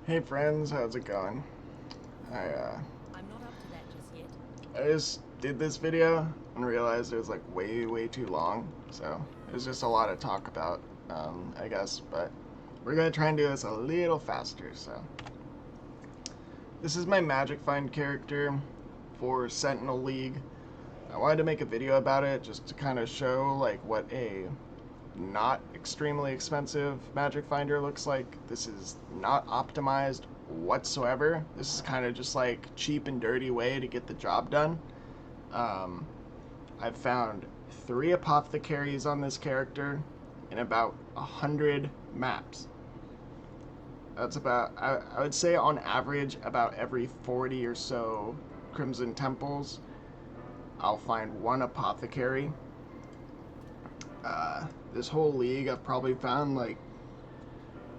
Hey friends, how's it going? I uh, I'm not up to that just yet. I just did this video and realized it was like way too long, so it was just a lot to talk about, I guess. But we're gonna try and do this a little faster. So this is my Magic Find character for Sentinel League. I wanted to make a video about it just to kind of show like what a not extremely expensive Magic Finder looks like. This is not optimized whatsoever. This is kind of just like cheap and dirty way to get the job done. Um, I've found 3 apothecaries on this character in about 100 maps. That's about, I would say on average, about every 40 or so Crimson Temples, I'll find 1 apothecary. This whole league, I've probably found like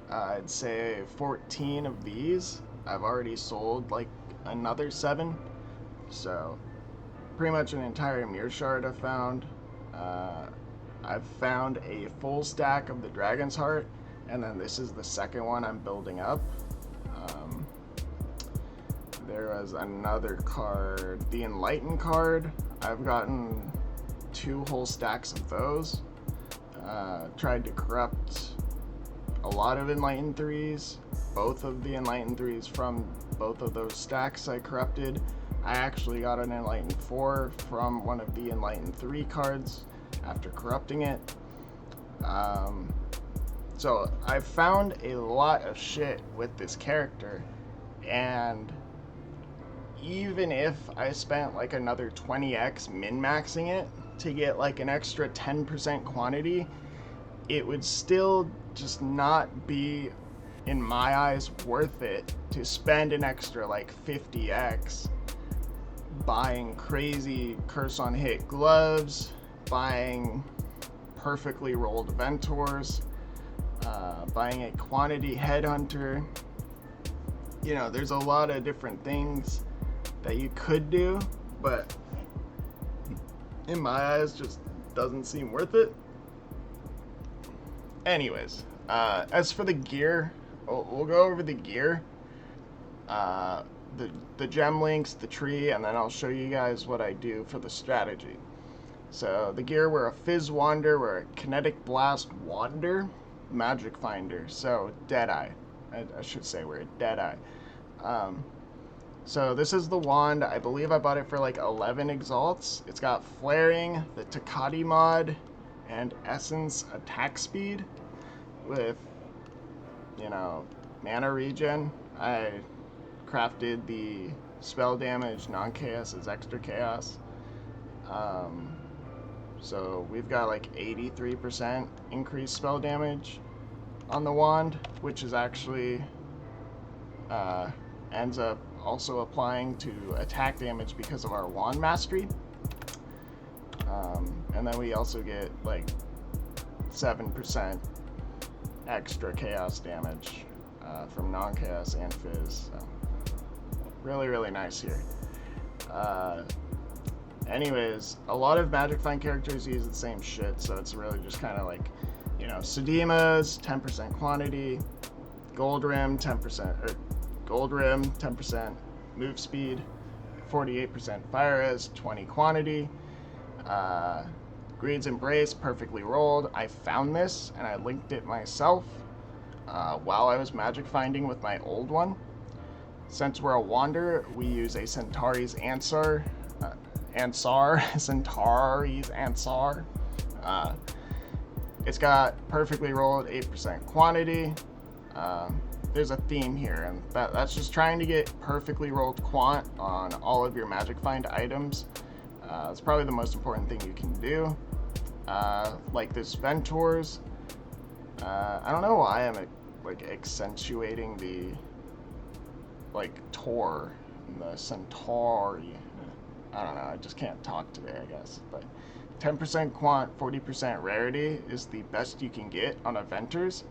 I'd say 14 of these. I've already sold like another 7. So pretty much an entire mirror shard I've found. Uh, I've found a full stack of the Dragon's Heart, and then this is the second one I'm building up. Um, there was another card, the Enlighten card. I've gotten 2 whole stacks of those. Tried to corrupt a lot of Enlighten 3s. Both of the Enlighten 3s from both of those stacks I corrupted. I actually got an Enlighten 4 from one of the Enlighten 3 cards after corrupting it. So I found a lot of shit with this character, and even if I spent like another 20x min-maxing it to get like an extra 10% quantity, it would still just not be, in my eyes, worth it to spend an extra like 50x buying crazy curse on hit gloves, buying perfectly rolled Ventors, buying a quantity Headhunter. You know, there's a lot of different things that you could do, but in my eyes, just doesn't seem worth it. Anyways, as for the gear, we'll go over the gear, uh, the gem links, the tree, and then I'll show you guys what I do for the strategy. So the gear, we're a Fizz Wander, we're a Kinetic Blast Wander, Magic Finder, so Deadeye. I should say we're a Deadeye. Um, so this is the wand. I believe I bought it for like 11 exalts. It's got flaring, the Takati mod, and essence attack speed with, you know, mana regen. I crafted the spell damage non-chaos as extra chaos. So we've got like 83% increased spell damage on the wand, which is actually ends up also applying to attack damage because of our wand mastery. And then we also get like 7% extra chaos damage from non-chaos and fizz. So really nice here. Anyways, a lot of Magic Find characters use the same shit, so it's really just kind of like, you know, Sedima's 10% quantity, Gold Rim 10%, or Gold Rim 10% move speed, 48% fire res, 20 quantity. Greed's Embrace, perfectly rolled. I found this and I linked it myself while I was magic finding with my old one. Since we're a wander, we use a Centauri's Centauri's Ansar. It's got perfectly rolled 8% quantity. There's a theme here, and that's just trying to get perfectly rolled quant on all of your magic find items. It's probably the most important thing you can do. Like this Ventors. I don't know why I'm like accentuating the like Tor and the Centauri. I don't know, I just can't talk today, I guess. But 10% quant, 40% rarity is the best you can get on a Ventors.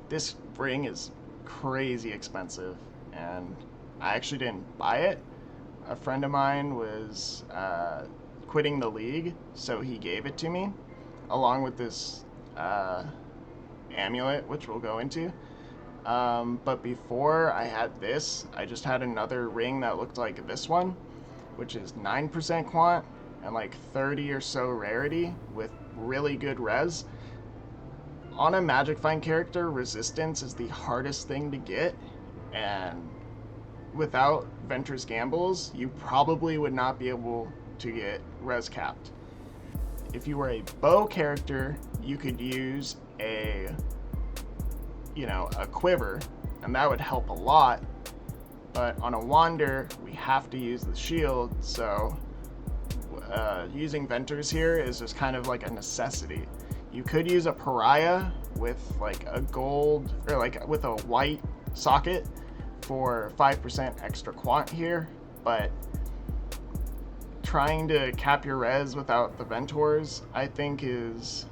This ring is crazy expensive, and I actually didn't buy it. A friend of mine was quitting the league, so he gave it to me, along with this amulet, which we'll go into. But before I had this, I just had another ring that looked like this one, which is 9% quant and like 30 or so rarity with really good res. On a Magic Find character, resistance is the hardest thing to get, and without Ventress Gambles, you probably would not be able to get res capped. If you were a bow character, you could use a quiver, and that would help a lot. But on a wander, we have to use the shield, so using Venters here is just kind of like a necessity. You could use a pariah with like a gold, or like with a white socket for 5% extra quant here, but trying to cap your res without the Ventors, I think is,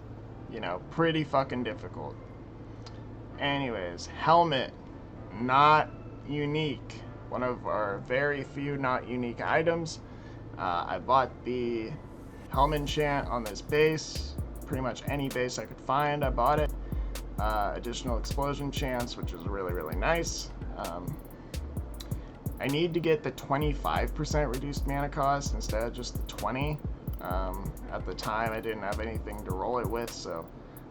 pretty fucking difficult. Anyways, helmet, not unique. One of our very few not unique items. I bought the helmet enchant on this base. Pretty much any base I could find, I bought it. Additional explosion chance, which is really, really nice. I need to get the 25% reduced mana cost instead of just the 20. At the time, I didn't have anything to roll it with, so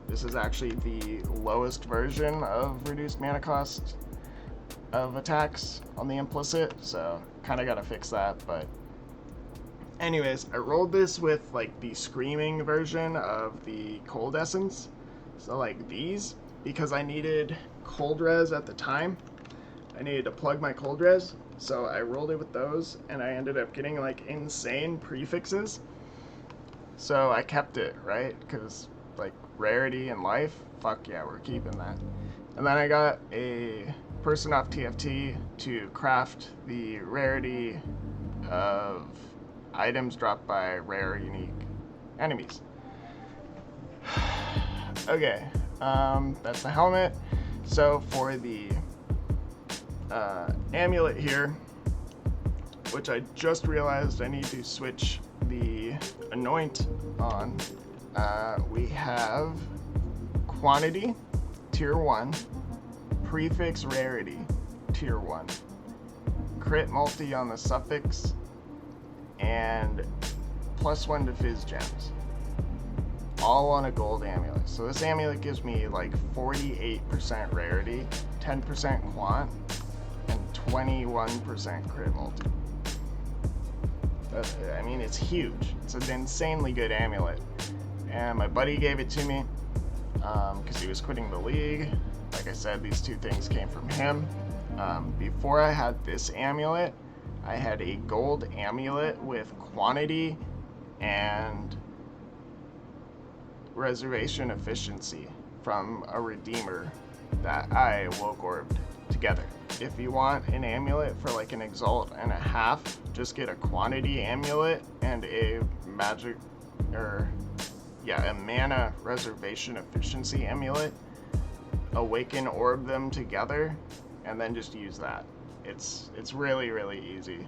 this is actually the lowest version of reduced mana cost of attacks on the implicit, so kind of got to fix that. But anyways, I rolled this with like the screaming version of the cold essence, so like these, because I needed cold res at the time. I needed to plug my cold res, so I rolled it with those, and I ended up getting like insane prefixes. So I kept it, right? Because like rarity and life, fuck yeah, we're keeping that. And then I got a person off TFT to craft the rarity of items dropped by rare unique enemies. Okay, that's the helmet. So for the amulet here, which I just realized I need to switch the anoint on, we have quantity, tier 1, prefix rarity, tier 1, crit multi on the suffix, and +1 to fizz gems, all on a gold amulet. So this amulet gives me like 48% rarity, 10% quant, and 21% crit multi. I mean, it's huge. It's an insanely good amulet. And my buddy gave it to me because he was quitting the league. Like I said, these two things came from him. Before I had this amulet, I had a gold amulet with quantity and reservation efficiency from a redeemer that I woke orbed together. If you want an amulet for like an exalt and a half, just get a quantity amulet and a mana reservation efficiency amulet. Awaken orb them together, and then just use that. It's really, really easy.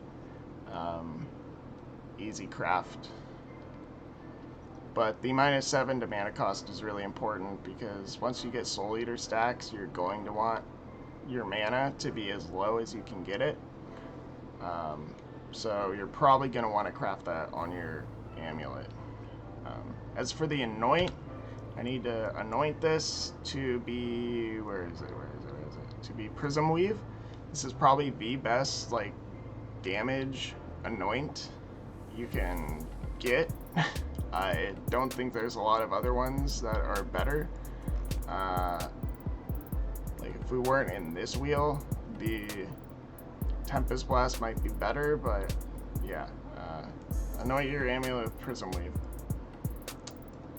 Easy craft. But the -7 to mana cost is really important, because once you get Soul Eater stacks, you're going to want your mana to be as low as you can get it. So you're probably going to want to craft that on your amulet. As for the anoint, I need to anoint this to be, where is it? To be Prism Weave. This is probably the best like damage anoint you can get. I don't think there's a lot of other ones that are better. Like if we weren't in this wheel, the Tempest Blast might be better, but yeah, anoint your amulet with Prism Weave.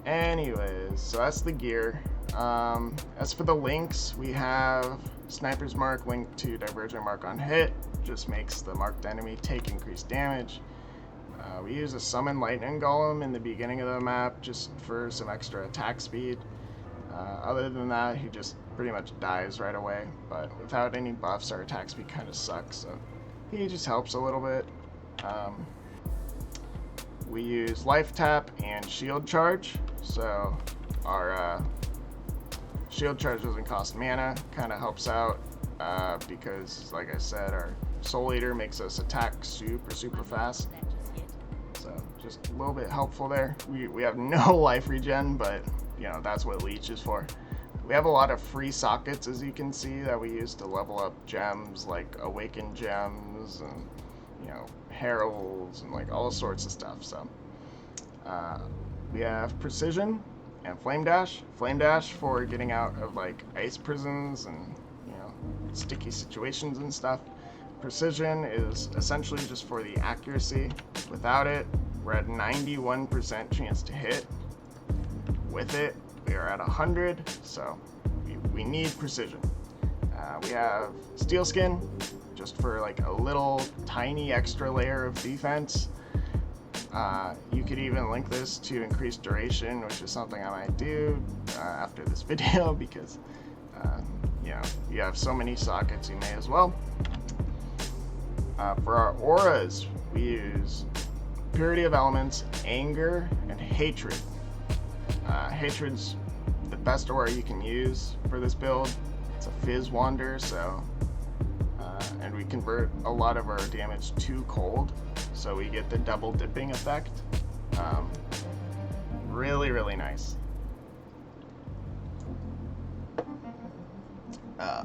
Anyways, so that's the gear. As for the links, we have Sniper's Mark linked to Divergent Mark on hit, just makes the marked enemy take increased damage. We use a Summon Lightning Golem in the beginning of the map just for some extra attack speed. Other than that, he just pretty much dies right away, but without any buffs, our attack speed kind of sucks, so he just helps a little bit. We use Life Tap and Shield Charge, so our Shield Charge doesn't cost mana, kind of helps out because, like I said, our Soul Eater makes us attack super I'm not up fast. to that just yet. So just a little bit helpful there. We have no life regen, but you know that's what Leech is for. We have a lot of free sockets, as you can see, that we use to level up gems, like Awakened gems and, you know, Heralds and like all sorts of stuff. So we have Precision and Flame Dash. Flame Dash for getting out of like ice prisons and, you know, sticky situations and stuff. Precision is essentially just for the accuracy. Without it, we're at 91% chance to hit. With it, we are at 100, so we need precision. We have Steel Skin, just for like a little tiny extra layer of defense. You could even link this to increased duration, which is something I might do after this video because you know, you have so many sockets, you may as well. For our auras, we use Purity of Elements, Anger, and Hatred. Hatred's the best aura you can use for this build. It's a Fizz Wander, so and we convert a lot of our damage to cold, so we get the double dipping effect. Really nice.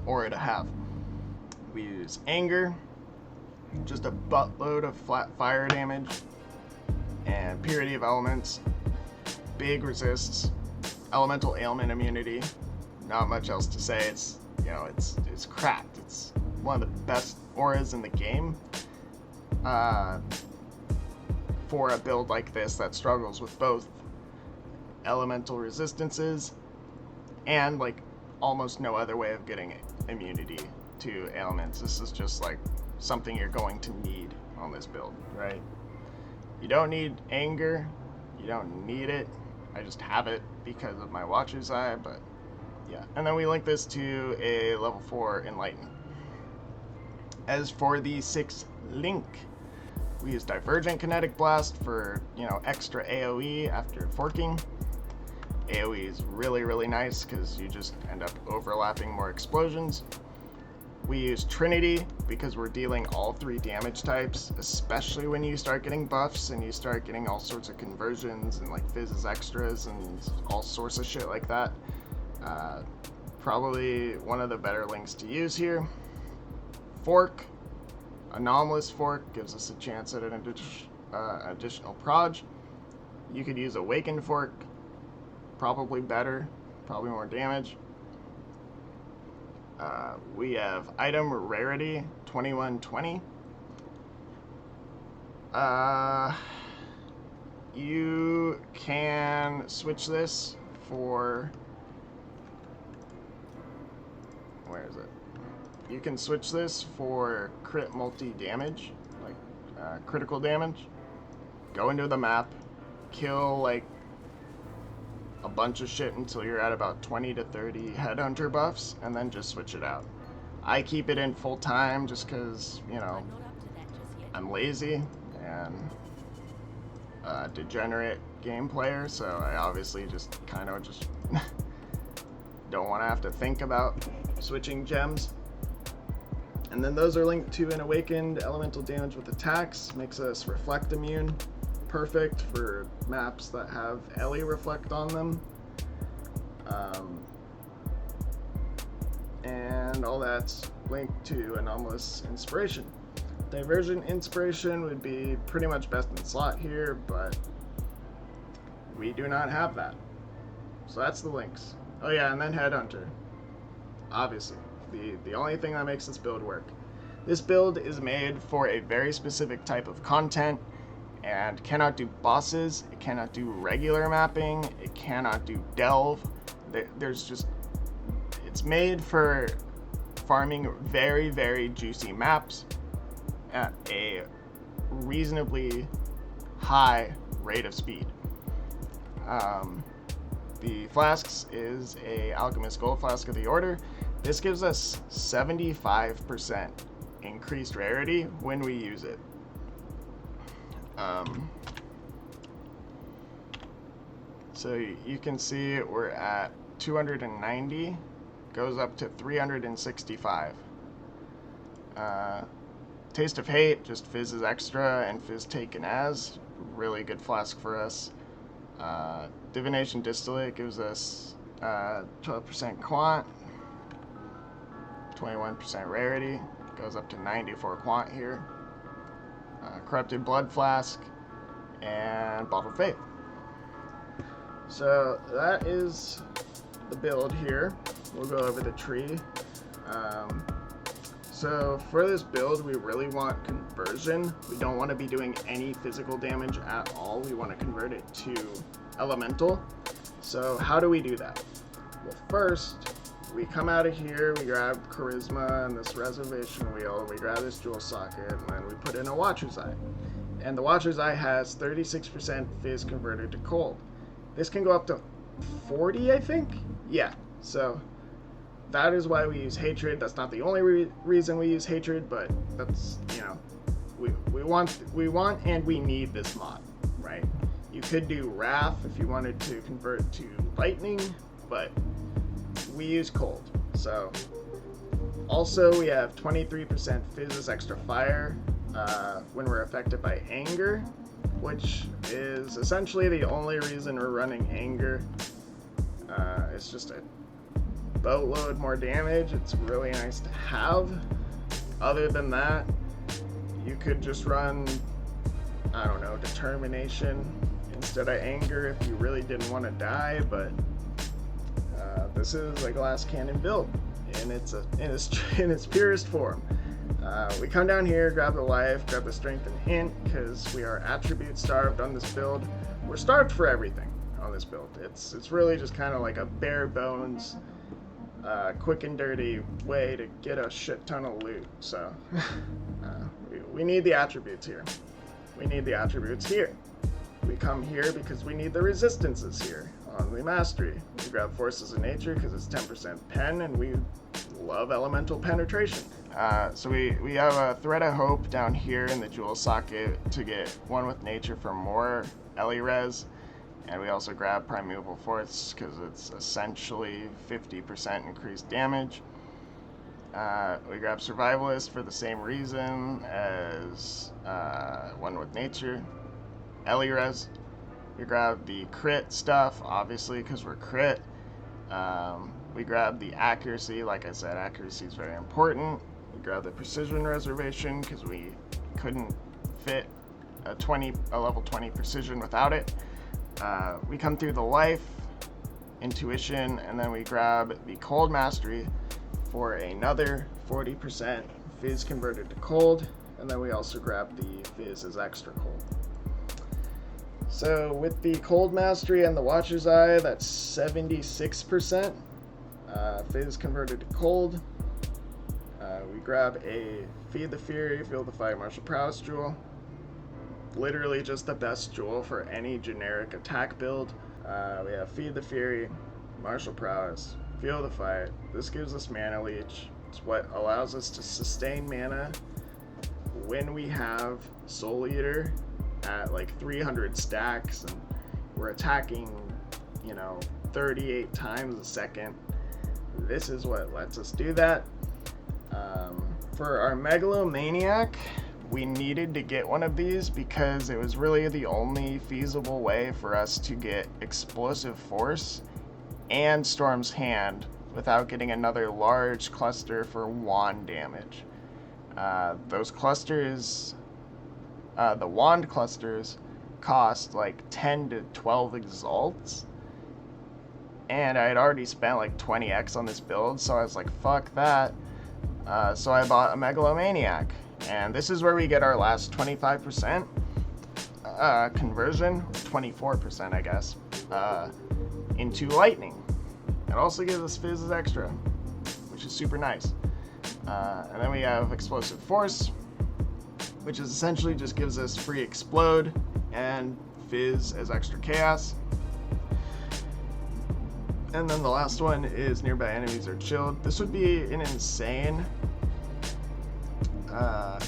Aura to have. We use Anger, just a buttload of flat fire damage, and Purity of Elements, big resists, elemental ailment immunity. Not much else to say. It's, you know, it's cracked. It's one of the best auras in the game for a build like this that struggles with both elemental resistances and like almost no other way of getting immunity to ailments. This is just like something you're going to need on this build, right? You don't need Anger, you don't need it. I just have it because of my Watcher's Eye, but yeah. And then we link this to a level 4 Enlighten. As for the 6th link, we use Divergent Kinetic Blast for, you know, extra AoE after forking. AoE is really nice because you just end up overlapping more explosions. We use Trinity because we're dealing all 3 damage types, especially when you start getting buffs and you start getting all sorts of conversions and like Fizz's extras and all sorts of shit like that. Probably one of the better links to use here. Fork, Anomalous Fork gives us a chance at an additional proj. You could use Awakened Fork, probably better, probably more damage. We have Item Rarity 2120. You can switch this for... Where is it? You can switch this for crit multi-damage, like critical damage. Go into the map, kill like a bunch of shit until you're at about 20 to 30 Headhunter buffs, and then just switch it out. I keep it in full time just because, you know, I'm not up to that just yet. I'm lazy and degenerate game player, so I obviously just kind of just don't want to have to think about switching gems. And then those are linked to an Awakened Elemental Damage with attacks, makes us Reflect immune. Perfect for maps that have Ellie Reflect on them. And all that's linked to Anomalous Inspiration. Divergent Inspiration would be pretty much best in slot here, but we do not have that. So that's the links. Oh yeah, and then Headhunter. Obviously, the only thing that makes this build work. This build is made for a very specific type of content and cannot do bosses, it cannot do regular mapping, it cannot do delve. There's just, it's made for farming very juicy maps at a reasonably high rate of speed. The flasks is a Alchemist Gold Flask of the Order. This gives us 75% increased rarity when we use it. So you can see we're at 290, goes up to 365 Taste of Hate, just Fizz is extra and Fizz taken as. Really good flask for us. Divination Distillate gives us 12% quant, 21% rarity, goes up to 94 quant here. Corrupted Blood Flask, and Bottled Faith. So that is the build here. We'll go over the tree. So for this build, we really want conversion. We don't want to be doing any physical damage at all. We want to convert it to elemental. So how do we do that? Well, first, we come out of here, we grab Charisma and this Reservation Wheel, we grab this Jewel Socket, and then we put in a Watcher's Eye. And the Watcher's Eye has 36% Fizz converted to cold. This can go up to 40, I think? Yeah, so that is why we use Hatred. That's not the only reason we use Hatred, but that's, you know, we want and we need this mod, right? You could do Wrath if you wanted to convert to Lightning, but we use Cold. So also we have 23% Fizz as extra fire when we're affected by anger, which is essentially the only reason we're running anger. It's just a boatload more damage. It's really nice to have. Other than that, you could just run, I don't know, Determination instead of anger if you really didn't want to die, but this is a glass cannon build in its purest form. We come down here, grab the life, grab the strength and int, because we are attribute starved on this build. We're starved for everything on this build. It's really just kind of like a bare bones, quick and dirty way to get a shit ton of loot. So we need the attributes here. We need the attributes here. We come here because we need the resistances here on the mastery. We grab Forces of Nature because it's 10% pen, and we love elemental penetration. So we have a Thread of Hope down here in the Jewel Socket to get one with Nature for more Ellie res, and we also grab Primeval Force because it's essentially 50% increased damage. We grab Survivalist for the same reason as one with Nature, Ellie res. We grab the crit stuff, obviously, because we're crit. We grab the accuracy. Like I said, accuracy is very important. We grab the precision reservation because we couldn't fit a level 20 precision without it. We come through the life, intuition, and then we grab the cold mastery for another 40% Fizz converted to cold, and then we also grab the Fizz as extra cold. So with the cold mastery and the Watcher's Eye, that's 76% Fizz converted to cold. We grab a Feed the Fury, Feel the Fight, Martial Prowess jewel. Literally just the best jewel for any generic attack build. We have Feed the Fury, Martial Prowess, Feel the Fight. This gives us mana leech. It's what allows us to sustain mana when we have Soul Eater at like 300 stacks and we're attacking, 38 times a second. This is what lets us do that. For our Megalomaniac, we needed to get one of these because it was really the only feasible way for us to get Explosive Force and Storm's Hand without getting another large cluster for wand damage. Those clusters, the wand clusters, cost like 10 to 12 exalts, and I had already spent like 20x on this build, so I was like, fuck that. So I bought a Megalomaniac, and this is where we get our last 25% conversion, 24% I guess, into lightning. It also gives us Fizz as extra, which is super nice. And then we have Explosive Force, which is essentially just gives us free explode and Fizz as extra chaos. And then the last one is Nearby Enemies Are Chilled. This would be an insane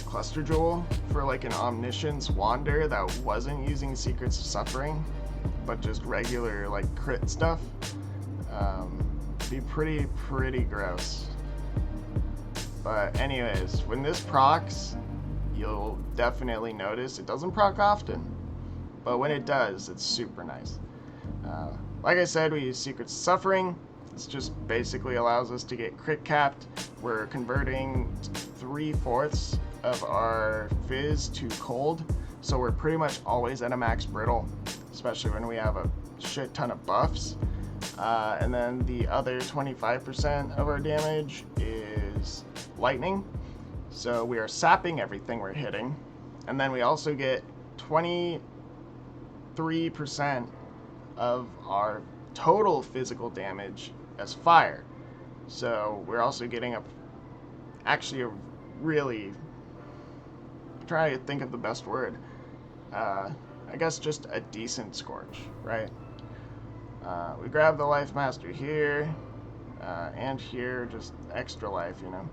cluster jewel for like an Omniscience Wander that wasn't using Secrets of Suffering, but just regular like crit stuff. Be pretty gross. But anyways, when this procs, you'll definitely notice it doesn't proc often, but when it does, it's super nice. Like I said, we use Secrets of Suffering. This just basically allows us to get crit capped. We're converting 3/4 of our fizz to cold, so we're pretty much always at a max brittle, especially when we have a shit ton of buffs. And then the other 25% of our damage is lightning, so we are sapping everything we're hitting. And then we also get 23% of our total physical damage as fire. So we're also getting actually a really, trying to think of the best word, I guess just a decent scorch, right? We grab the Life Master here, and here, just extra life, you know.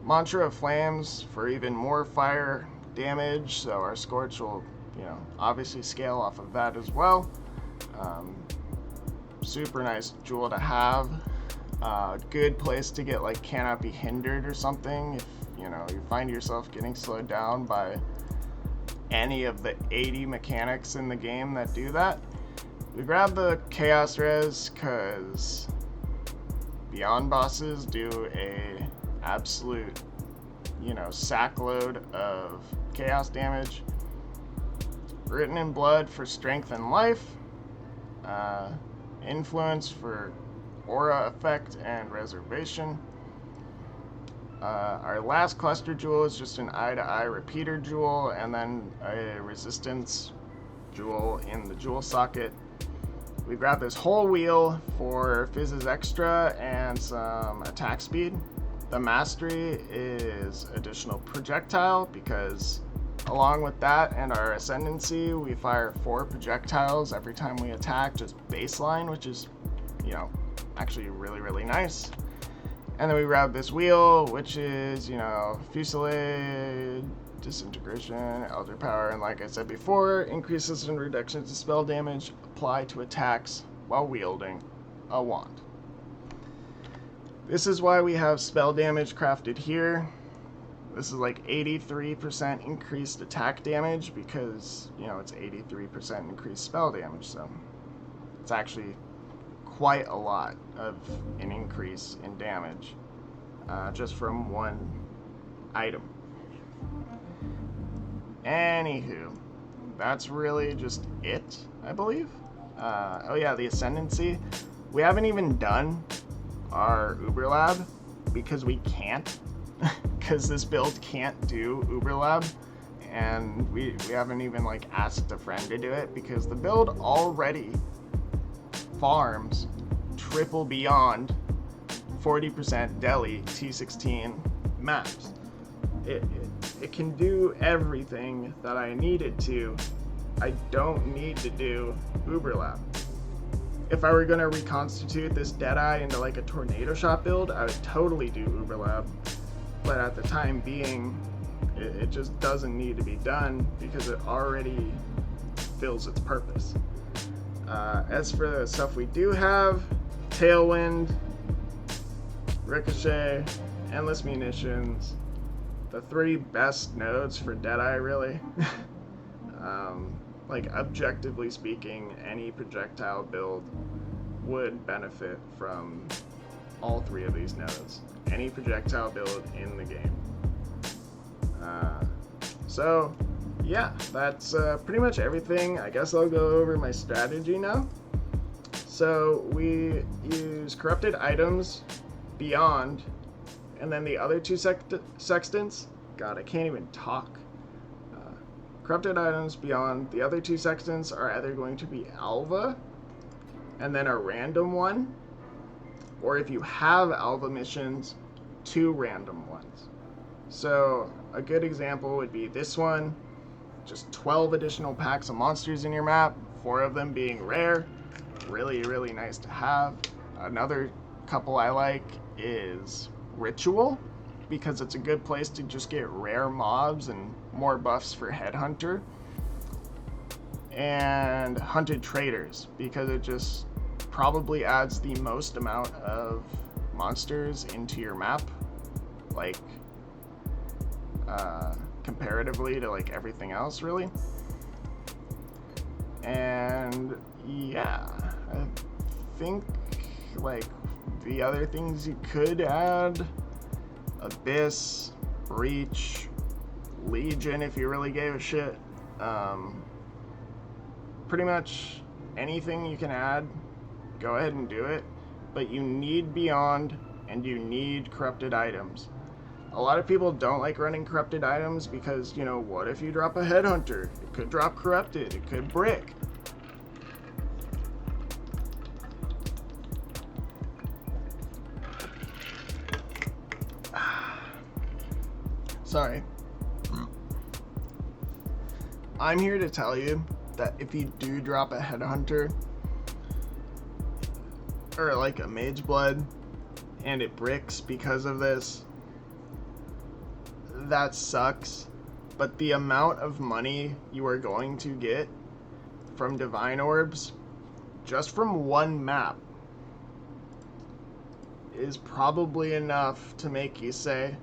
Mantra of Flames for even more fire damage, so our scorch will, you know, obviously scale off of that as well. Super nice jewel to have. Good place to get like Cannot Be Hindered or something if, you know, you find yourself getting slowed down by any of the 80 mechanics in the game that do that. We grab the Chaos Res because Beyond bosses do a absolute, you know, sack load of chaos damage. Written in Blood for strength and life. Influence for aura effect and reservation. Our last cluster jewel is just an eye-to-eye repeater jewel, and then a resistance jewel in the jewel socket. We grab this whole wheel for Fizz's extra and some attack speed. The mastery is additional projectile because along with that and our ascendancy, we fire 4 projectiles every time we attack, just baseline, which is, you know, actually really, really nice. And then we grab this wheel, which is, you know, Fusillade, Disintegration, Elder Power, and like I said before, increases and reductions to spell damage apply to attacks while wielding a wand. This is why we have spell damage crafted here. This is like 83% increased attack damage because, you know, it's 83% increased spell damage, so it's actually quite a lot of an increase in damage just from one item. Anywho, that's really just it, I believe. Oh yeah, the Ascendancy. We haven't even done our Uber Lab because we can't, because this build can't do Uber Lab, and we haven't even like asked a friend to do it because the build already farms triple beyond 40% Delhi T16 maps. It can do everything that I need it to. I don't need to do Uber Lab. If I were going to reconstitute this Deadeye into like a tornado shot build, I would totally do Uber Lab. But at the time being, it just doesn't need to be done because it already fills its purpose. As for the stuff we do have, Tailwind, Ricochet, Endless Munitions, the 3 best nodes for Deadeye, really. Like, objectively speaking, any projectile build would benefit from all 3 of these nodes. Any projectile build in the game. So, yeah, that's pretty much everything. I guess I'll go over my strategy now. So, we use corrupted items, Beyond, and then the other 2 sextants. God, I can't even talk. Corrupted items, Beyond. The other 2 sextants are either going to be Alva, and then a random one, or if you have Alva missions, 2 random ones. So a good example would be this one, just 12 additional packs of monsters in your map, 4 of them being rare. Really, really nice to have. Another couple I like is Ritual, because it's a good place to just get rare mobs and more buffs for Headhunter. And Hunted Traders, because it just probably adds the most amount of monsters into your map like comparatively to like everything else, really. And yeah, I think like the other things you could add: Abyss, Breach, Legion if you really gave a shit. Pretty much anything you can add, go ahead and do it. But you need Beyond and you need corrupted items. A lot of people don't like running corrupted items because, you know, what if you drop a Headhunter? It could drop corrupted, it could brick. Sorry. I'm here to tell you that if you do drop a Headhunter or like a Mage Blood and it bricks because of this, that sucks. But the amount of money you are going to get from Divine Orbs just from one map is probably enough to make you say,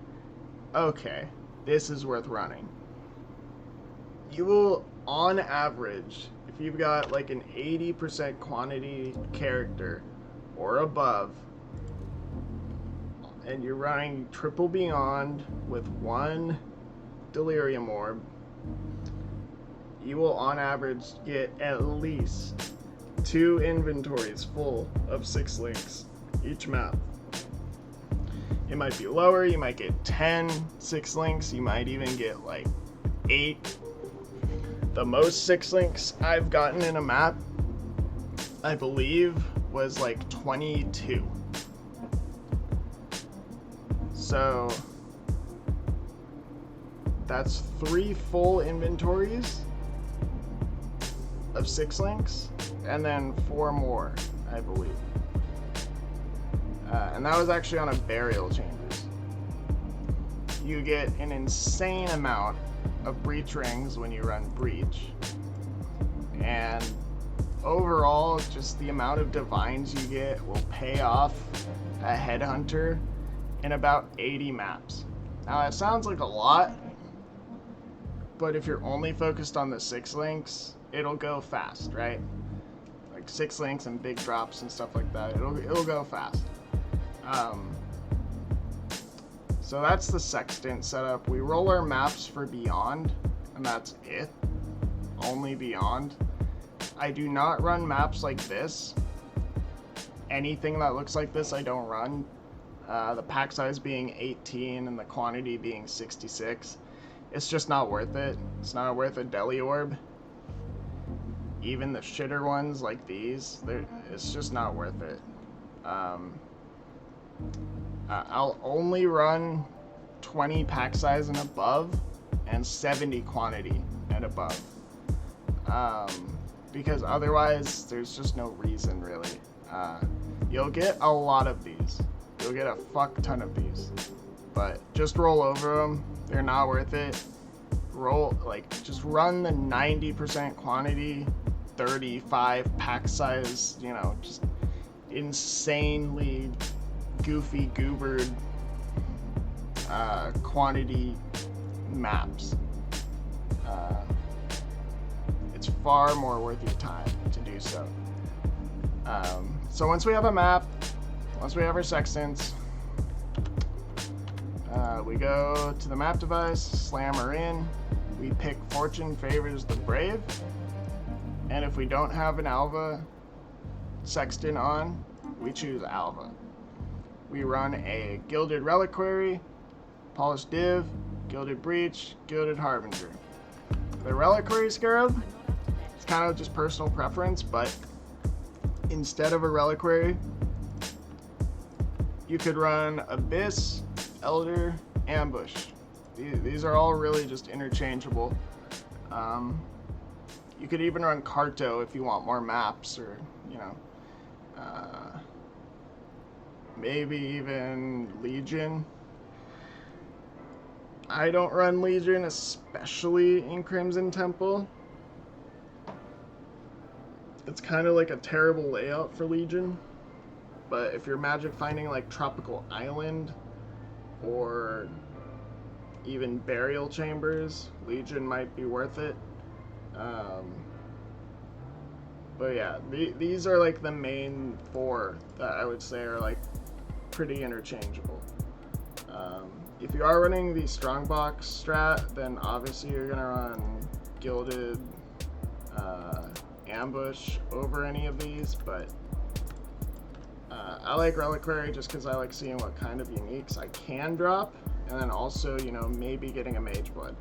okay, this is worth running. You will, on average, if you've got like an 80% quantity character or above, and you're running triple Beyond with one Delirium Orb, you will on average get at least 2 inventories full of 6 links each map. It might be lower, you might get 10 6 links, you might even get like 8. The most 6 links I've gotten in a map, I believe, was like 22. So that's 3 full inventories of 6 links, and then 4 more, I believe. And that was actually on a burial chambers. You get an insane amount of breach rings when you run breach, and overall, just the amount of divines you get will pay off a Headhunter in about 80 maps. Now that sounds like a lot, but if you're only focused on the 6 links, it'll go fast, right? Like 6 links and big drops and stuff like that, it'll go fast. So that's the Sextant setup. We roll our maps for Beyond, and that's it. Only Beyond. I do not run maps like this. Anything that looks like this I don't run. The pack size being 18 and the quantity being 66. It's just not worth it. It's not worth a Deli Orb. Even the shitter ones like these, it's just not worth it. I'll only run 20 pack size and above and 70 quantity and above. Because otherwise, there's just no reason, really. You'll get a lot of these. You'll get a fuck ton of these. But just roll over them. They're not worth it. Just run the 90% quantity, 35 pack size, you know, just insanely goofy goobered quantity maps. It's far more worth your time to do so. So once we have a map, once we have our sextants, we go to the map device, slam her in, we pick Fortune Favors the Brave, and if we don't have an Alva sextant on, we choose Alva. We run a Gilded Reliquary, Polished Div, Gilded Breach, Gilded Harbinger. The Reliquary Scarab, it's kind of just personal preference, but instead of a Reliquary, you could run Abyss, Elder, Ambush. These are all really just interchangeable. You could even run Carto if you want more maps, or, you know, maybe even Legion. I don't run Legion, especially in Crimson Temple. It's kind of like a terrible layout for Legion. But if you're magic finding like Tropical Island or even burial chambers. Legion might be worth it. But yeah, these are like the main 4 that I would say are like pretty interchangeable. If you are running the strongbox strat, then obviously you're gonna run gilded ambush over any of these, but I like reliquary just because I like seeing what kind of uniques I can drop, and then also, you know, maybe getting a mage blood.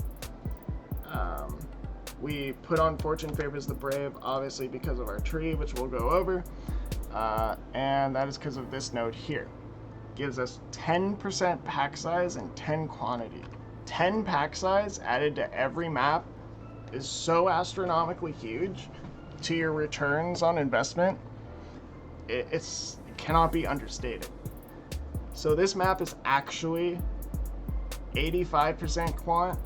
We put on Fortune Favors the Brave, obviously because of our tree, which we'll go over, and that is because of this node here. Gives us 10% pack size and 10 quantity. 10 pack size added to every map is so astronomically huge to your returns on investment. It cannot be understated. So this map is actually 85% quant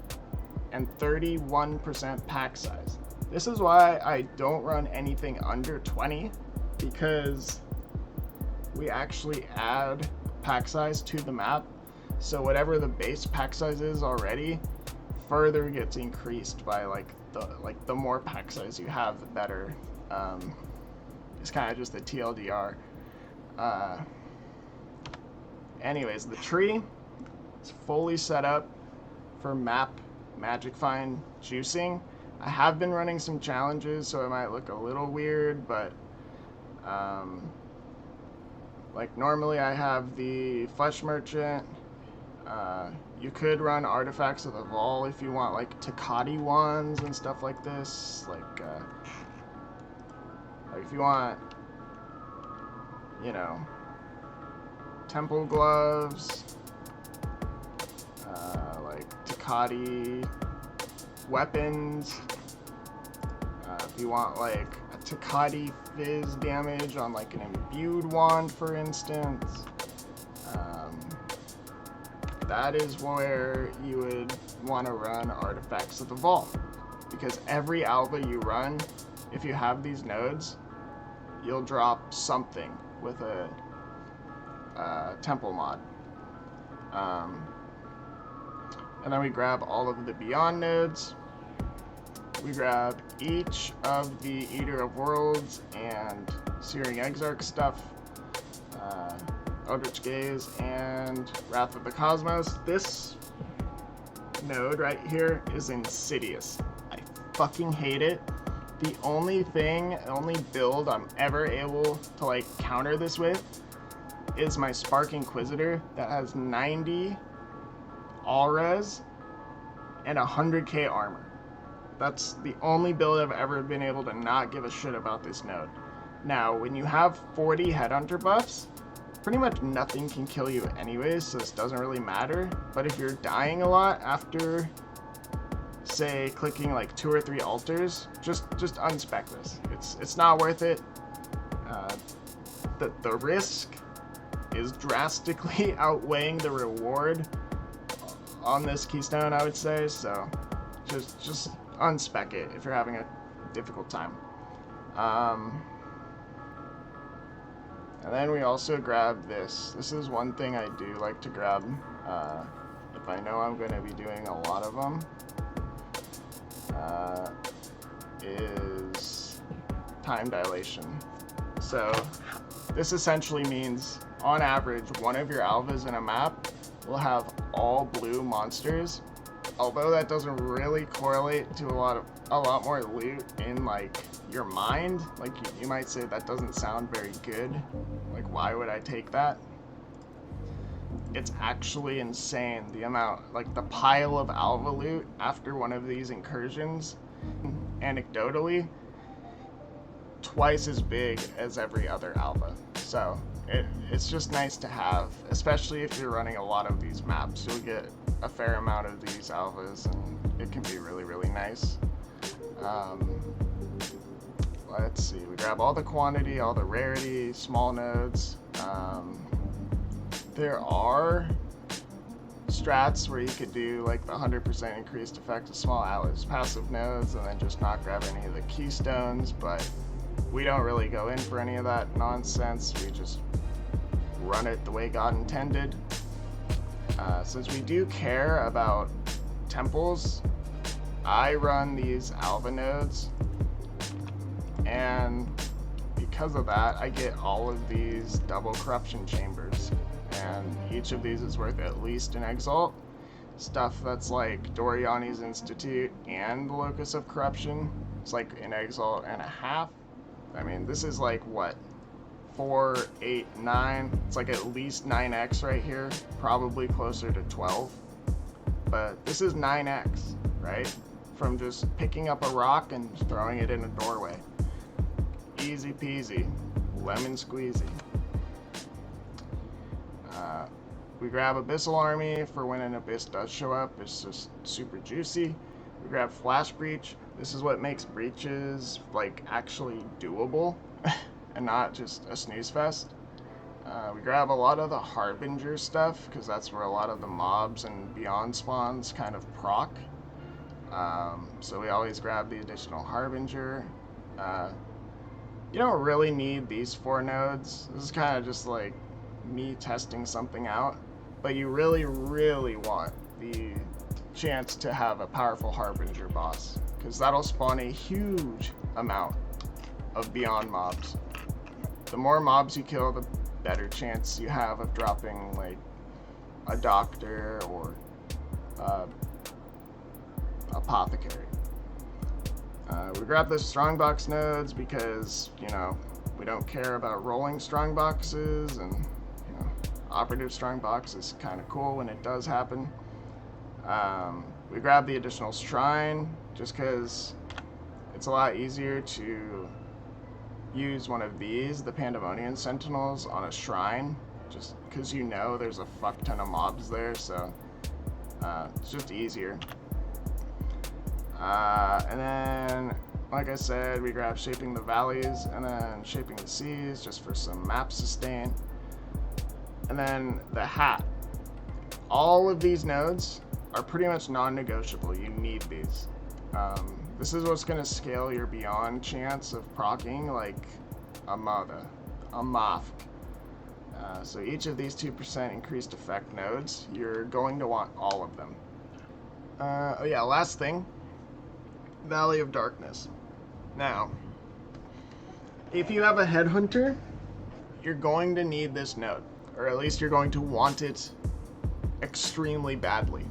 and 31% pack size. This is why I don't run anything under 20, because we actually add pack size to the map, so whatever the base pack size is already further gets increased by the more pack size you have, the better. It's kind of just the TLDR. Anyways, the tree is fully set up for map magic find juicing. I have been running some challenges, so it might look a little weird, but like normally I have the flesh merchant. You could run artifacts of the Vol if you want like Takati ones and stuff like this. Like if you want, you know, temple gloves, like Takati weapons. If you want like a Takati fizz damage on like an imbued wand, for instance, that is where you would want to run artifacts of the vault, because every alpha you run, if you have these nodes, you'll drop something with a temple mod. And then we grab all of the Beyond nodes. We grab each of the Eater of Worlds and Searing Exarch stuff, Eldritch Gaze, and Wrath of the Cosmos. This node right here is Insidious. I fucking hate it. The only build I'm ever able to like counter this with is my Spark Inquisitor that has 90 all res and 100k armor. That's the only build I've ever been able to not give a shit about this node. Now, when you have 40 Headhunter buffs, pretty much nothing can kill you anyways, so this doesn't really matter. But if you're dying a lot after, say, clicking like 2 or 3 altars, just unspec this. It's not worth it. The risk is drastically outweighing the reward on this keystone, I would say. So just unspec it if you're having a difficult time. And then we also grab this. This is one thing I do like to grab if I know I'm going to be doing a lot of them. Is time dilation. So this essentially means, on average, one of your alphas in a map will have all blue monsters. Although that doesn't really correlate to a lot more loot in like your mind. Like you might say that doesn't sound very good. Like, why would I take that? It's actually insane the amount, like the pile of alpha loot after one of these incursions, anecdotally, twice as big as every other alpha. So it's just nice to have, especially if you're running a lot of these maps. You'll get a fair amount of these alphas, and it can be really, really nice. Let's see, we grab all the quantity, all the rarity, small nodes. There are strats where you could do like the 100% increased effect of small atlas passive nodes and then just not grab any of the keystones, but we don't really go in for any of that nonsense. We just run it the way God intended. Since we do care about temples, I run these alpha nodes, and because of that, I get all of these double corruption chambers, and each of these is worth at least an exalt. Stuff that's like Doriani's Institute and the Locus of Corruption, it's like an exalt and a half. I mean, this is like what? 4, 8, 9. It's like at least 9x right here, probably closer to 12. But this is 9x, right? From just picking up a rock and throwing it in a doorway. Easy peasy, lemon squeezy. We grab Abyssal Army for when an Abyss does show up. It's just super juicy. We grab Flash Breach. This is what makes breaches like actually doable and not just a snooze fest. We grab a lot of the Harbinger stuff because that's where a lot of the mobs and beyond spawns kind of proc. So we always grab the additional Harbinger. You don't really need these 4 nodes. This is kind of just like me testing something out. But you really, really want the chance to have a powerful Harbinger boss, because that'll spawn a huge amount of beyond mobs. The more mobs you kill, the better chance you have of dropping like a doctor or apothecary. We grab the strongbox nodes because, you know, we don't care about rolling strongboxes, and you know, operative strongbox is kind of cool when it does happen. We grab the additional shrine just because it's a lot easier to use one of these, the Pandemonium Sentinels, on a shrine, just because you know there's a fuck ton of mobs there, so it's just easier. And then, like I said, we grab Shaping the Valleys and then Shaping the Seas just for some map sustain. And then the hat. All of these nodes are pretty much non-negotiable. You need these. This is what's going to scale your beyond chance of proccing like a mother, a mafk. So each of these 2% increased effect nodes, you're going to want all of them. Oh yeah, last thing. Valley of Darkness. Now, if you have a Headhunter, you're going to need this node, or at least you're going to want it extremely badly.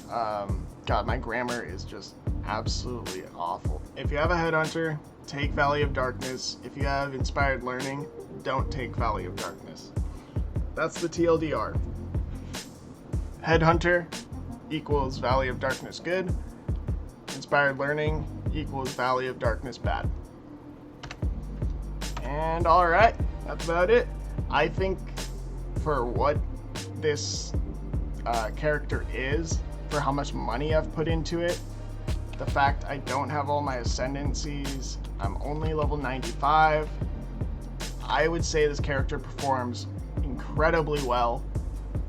God, my grammar is just absolutely awful. If you have a Headhunter, take Valley of Darkness. If you have Inspired Learning, don't take Valley of Darkness. That's the TLDR. Headhunter equals Valley of Darkness good. Inspired Learning equals Valley of Darkness bad. And alright, that's about it. I think for what this character is, for how much money I've put into it, the fact I don't have all my ascendancies, I'm only level 95, I would say this character performs incredibly well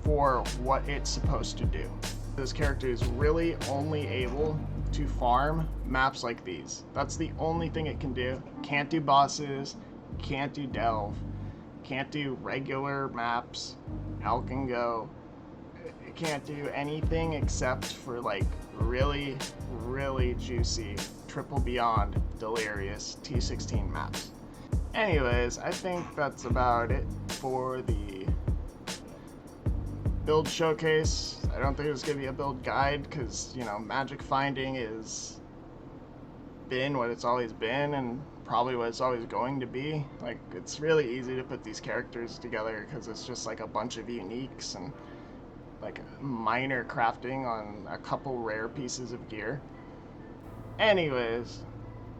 for what it's supposed to do. This character is really only able to farm maps like these. That's the only thing it can do. Can't do bosses, can't do delve, can't do regular maps, Elk and Go. It can't do anything except for like really, really juicy triple beyond delirious T16 maps. Anyways, I think that's about it for the build showcase. I don't think it's gonna be a build guide because, you know, magic finding is been what it's always been and probably what it's always going to be. Like, it's really easy to put these characters together because it's just like a bunch of uniques and like minor crafting on a couple rare pieces of gear. Anyways,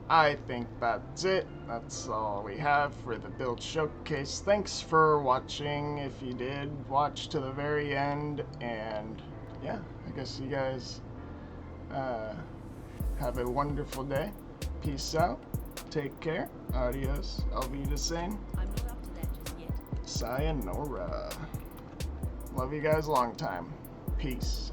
I think that's it. That's all we have for the build showcase. Thanks for watching if you did watch to the very end, and yeah, I guess you guys have a wonderful day. Peace out. Take care. Adios. Auf Wiedersehen. I'm not up to that just yet. Sayonara. Love you guys long time. Peace.